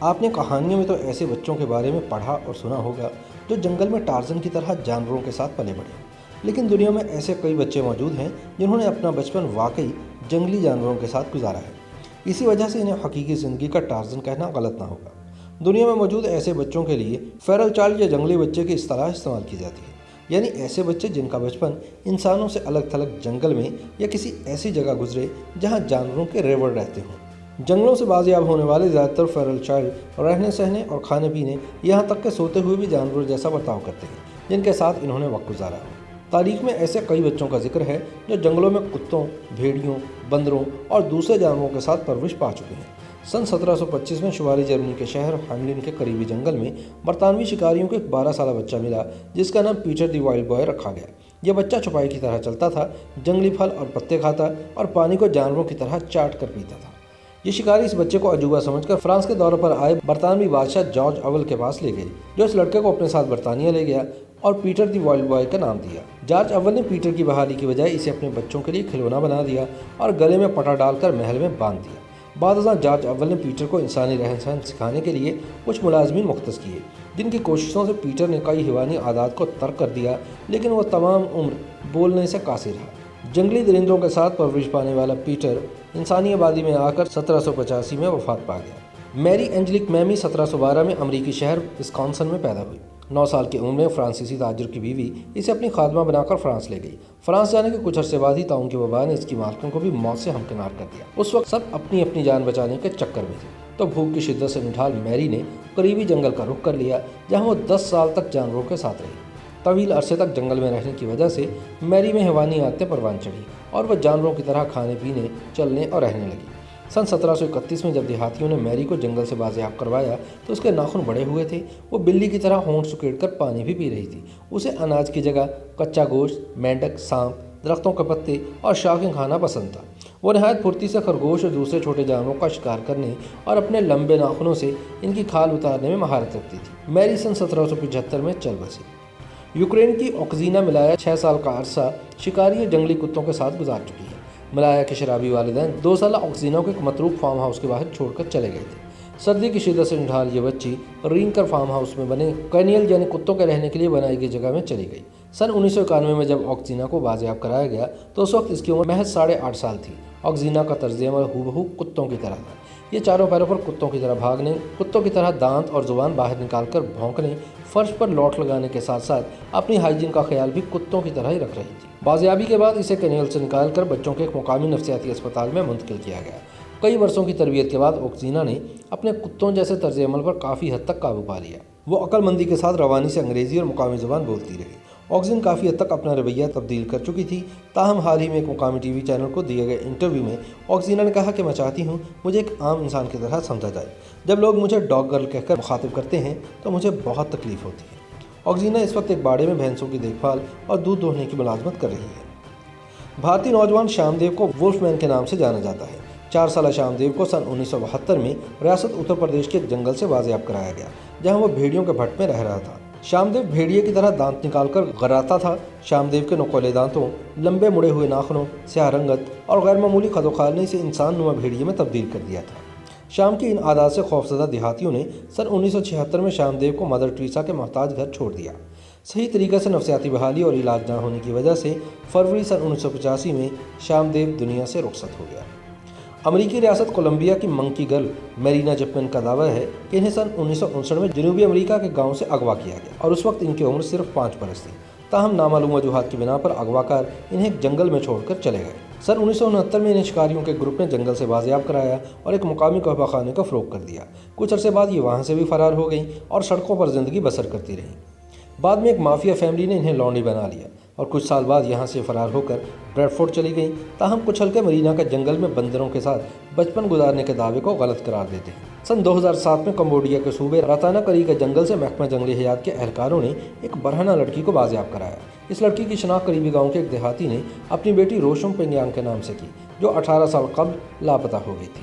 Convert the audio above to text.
آپ نے کہانیوں میں تو ایسے بچوں کے بارے میں پڑھا اور سنا ہوگا جو جنگل میں ٹارزن کی طرح جانوروں کے ساتھ پلے بڑھے، لیکن دنیا میں ایسے کئی بچے موجود ہیں جنہوں نے اپنا بچپن واقعی جنگلی جانوروں کے ساتھ گزارا ہے۔ اسی وجہ سے انہیں حقیقی زندگی کا ٹارزن کہنا غلط نہ ہوگا۔ دنیا میں موجود ایسے بچوں کے لیے فیرل چائلڈ یا جنگلی بچے کی اصطلاح استعمال کی جاتی ہے، یعنی ایسے بچے جن کا بچپن انسانوں سے الگ تھلگ جنگل میں یا کسی ایسی جگہ گزرے جہاں جانوروں کے ریوڑ رہتے ہوں۔ جنگلوں سے بازیاب ہونے والے زیادہ تر فیرل چائلڈ رہنے سہنے اور کھانے پینے، یہاں تک کہ سوتے ہوئے بھی جانور جیسا برتاؤ کرتے ہیں جن کے ساتھ انہوں نے وقت گزارا ہو۔ تاریخ میں ایسے کئی بچوں کا ذکر ہے جو جنگلوں میں کتوں، بھیڑیوں، بندروں اور دوسرے جانوروں کے ساتھ پرورش پا چکے ہیں۔ سن 1725 میں شمالی جرمنی کے شہر ہیملن کے قریبی جنگل میں برطانوی شکاریوں کو ایک 12 سالہ بچہ ملا جس کا نام پیٹر دی وائلڈ بوائے رکھا گیا۔ یہ بچہ چھپائی کی طرح چلتا تھا، جنگلی پھل اور پتے کھاتا اور پانی کو جانوروں کی طرح چاٹ کر پیتا تھا۔ یہ شکاری اس بچے کو عجوبہ سمجھ کر فرانس کے دورے پر آئے برطانوی بادشاہ جارج اول کے پاس لے گئے، جو اس لڑکے کو اپنے ساتھ برطانیہ لے گیا اور پیٹر دی وائلڈ بوائے کا نام دیا۔ جارج اول نے پیٹر کی بحالی کی بجائے اسے اپنے بچوں کے لیے کھلونا بنا دیا اور گلے میں پٹا ڈال کر محل میں باندھ دیا۔ بعد ازاں جارج اول نے پیٹر کو انسانی رہن سہن سکھانے کے لیے کچھ ملازمین مختص کیے، جن کی کوششوں سے پیٹر نے کئی حیوانی عادات کو ترک کر دیا، لیکن وہ تمام عمر بولنے سے قاصر رہا۔ جنگلی درندوں کے ساتھ پرورش پانے والا پیٹر انسانی آبادی میں آ کر 1785 میں وفات پا گیا۔ میری اینجلک میمی 1712 میں امریکی شہر وسکانسن میں پیدا ہوئی۔ 9 سال کی عمر میں فرانسیسی تاجر کی بیوی اسے اپنی خادمہ بنا کر فرانس لے گئی۔ فرانس جانے کے کچھ عرصے بعد ہی طاعون کی وبا نے اس کی مالکن کو بھی موت سے ہمکنار کر دیا۔ اس وقت سب اپنی اپنی جان بچانے کے چکر میں تھے، تو بھوک کی شدت سے نڈھال میری نے قریبی جنگل کا رخ کر لیا، جہاں وہ 10 سال تک جانوروں کے ساتھ رہی۔ طویل عرصے تک جنگل میں رہنے کی وجہ سے میری میں حیوانی عادتیں پروان چڑھی اور وہ جانوروں کی طرح کھانے پینے، چلنے اور رہنے لگی۔ سن 1731 میں جب دیہاتیوں نے میری کو جنگل سے بازیاب کروایا تو اس کے ناخن بڑے ہوئے تھے۔ وہ بلی کی طرح ہونٹ سکیڑ کر پانی بھی پی رہی تھی۔ اسے اناج کی جگہ کچا گوشت، مینڈک، سانپ، درختوں کے پتے اور شاخیں کھانا پسند تھا۔ وہ نہایت پھرتی سے خرگوش اور دوسرے چھوٹے جانوروں کا شکار کرنے اور اپنے لمبے ناخنوں سے ان کی کھال اتارنے میں مہارت رکھتی تھی۔ میری سن 1775 میں چل بسی۔ یوکرین کی اوکزینا ملایا 6 سال کا عرصہ شکاری اور جنگلی کتوں کے ساتھ گزار چکی ہے۔ ملایا کے شرابی والدین 2 سالہ اوکزینا کو ایک متروک فارم ہاؤس کے باہر چھوڑ کر چلے گئے تھے۔ سردی کی شدت سے نڈھال یہ بچی رینکر فارم ہاؤس میں بنے کینیل یعنی کتوں کے رہنے کے لیے بنائی گئی جگہ میں چلی گئی۔ سن 1991 میں جب اوکزینا کو بازیاب کرایا گیا تو اس وقت اس کی عمر محض 8.5 سال تھی۔ اوکزینا کا طرز عمل ہو کتوں کی طرح تھا۔ یہ چاروں پیروں پر کتوں کی طرح بھاگنے، کتوں کی طرح دانت اور زبان باہر نکال کر بھونکنے، فرش پر لوٹ لگانے کے ساتھ ساتھ اپنی ہائیجین کا خیال بھی کتوں کی طرح ہی رکھ رہی تھی۔ بازیابی کے بعد اسے کینیل سے نکال کر بچوں کے ایک مقامی نفسیاتی اسپتال میں منتقل کیا گیا۔ کئی برسوں کی تربیت کے بعد اوکزینا نے اپنے کتوں جیسے طرز عمل پر کافی حد تک قابو پا لیا۔ وہ عقل مندی کے ساتھ روانی سے انگریزی اور مقامی زبان بولتی رہی۔ اوکزین کافی حد تک اپنا رویہ تبدیل کر چکی تھی، تاہم حال ہی میں ایک مقامی ٹی وی چینل کو دیے گئے انٹرویو میں اوکزینا نے کہا کہ میں چاہتی ہوں مجھے ایک عام انسان کی طرح سمجھا جائے۔ جب لوگ مجھے ڈاگ گرل کہہ کر مخاطب کرتے ہیں تو مجھے بہت تکلیف ہوتی ہے۔ اوکزینا اس وقت ایک باڑے میں بھینسوں کی دیکھ بھال اور دودھ دوہنے کی ملازمت کر رہی ہے۔ بھارتی نوجوان شیام دیو کو وولف مین کے نام سے جانا جاتا ہے۔ 4 سالہ شیام دیو کو سن 1972 میں ریاست اتر پردیش کے ایک جنگل سے بازیاب کرایا گیا، جہاں وہ بھیڑیوں کے بھٹ میں رہ رہا تھا۔ شیام دیو بھیڑیے کی طرح دانت نکال کر غراتا تھا۔ شیام دیو کے نوکیلے دانتوں، لمبے مڑے ہوئے ناخنوں، سیاہ رنگت اور غیر معمولی قد و خال نے اسے انسان نما بھیڑیے میں تبدیل کر دیا تھا۔ شیام کی ان عادات سے خوفزدہ دیہاتیوں نے سن 1976 میں شیام دیو کو مدر ٹریسا کے محتاج گھر چھوڑ دیا۔ صحیح طریقے سے نفسیاتی بحالی اور علاج نہ ہونے کی وجہ سے فروری سن 1985 میں شیام دیو دنیا سے رخصت ہو گیا۔ امریکی ریاست کولمبیا کی منکی گرل میرینا چپمن کا دعویٰ ہے کہ انہیں سن 1959 میں جنوبی امریکہ کے گاؤں سے اغوا کیا گیا اور اس وقت ان کی عمر صرف 5 برس تھی، تاہم نامعلوم وجوہات کی بنا پر اغوا کار انہیں ایک جنگل میں چھوڑ کر چلے گئے۔ سن 1969 میں انہیں شکاریوں کے گروپ نے جنگل سے بازیاب کرایا اور ایک مقامی قہوہ خانے کو فروخت کر دیا۔ کچھ عرصے بعد یہ وہاں سے بھی فرار ہو گئیں اور سڑکوں پر زندگی بسر کرتی رہیں۔ بعد میں ایک مافیا فیملی نے انہیں لونڈی بنا لیا اور کچھ سال بعد یہاں سے فرار ہو کر بریڈ فورڈ چلی گئیں، تاہم کچھ حلقے مرینا کے جنگل میں بندروں کے ساتھ بچپن گزارنے کے دعوے کو غلط قرار دیتے ہیں۔ سن 2007 میں کمبوڈیا کے صوبے راتانا کری کے جنگل سے محکمہ جنگلی حیات کے اہلکاروں نے ایک برہنہ لڑکی کو بازیاب کرایا۔ اس لڑکی کی شناخت قریبی گاؤں کے ایک دیہاتی نے اپنی بیٹی روشم پنگیانگ کے نام سے کی، جو 18 سال قبل لاپتہ ہو گئی تھی۔